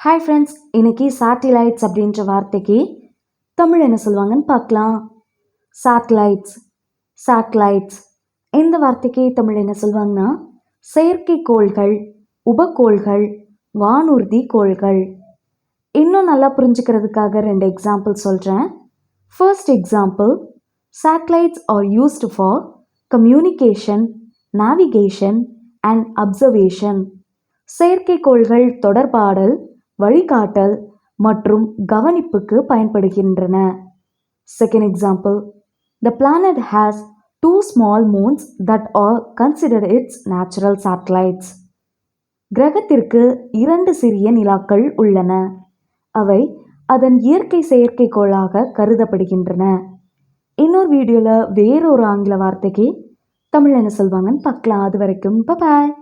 Hi friends, இன்னைக்கு satellites அப்படின்ற வார்த்தைக்கு தமிழ் என்ன சொல்லுவாங்கன்னு பார்க்கலாம். சேட்டலைட்ஸ் சேட்டலைட்ஸ் இந்த வார்த்தைக்கு தமிழ் என்ன சொல்லுவாங்கன்னா செயற்கைக்கோள்கள், உபகோள்கள், வானூர்தி கோள்கள். இன்னும் நல்லா புரிஞ்சுக்கிறதுக்காக 2 எக்ஸாம்பிள் சொல்கிறேன். First example, satellites R used for communication, navigation and observation. செயற்கைக்கோள்கள் தொடர்பாடல், வழிகாட்டல் மற்றும் கவனிப்புக்கு பயன்படுகின்றன. Second example, the planet has 2 small moons that are considered its natural satellites. கிரகத்திற்கு 2 சிறிய நிலாக்கள் உள்ளன. அவை அதன் இயற்கை செயற்கைக்கோளாக கருதப்படுகின்றன. இன்னொரு வீடியோவில் வேறொரு ஆங்கில வார்த்தைக்கு தமிழ் என்ன சொல்வாங்கன்னு பார்க்கலாம். அது வரைக்கும் பாய்.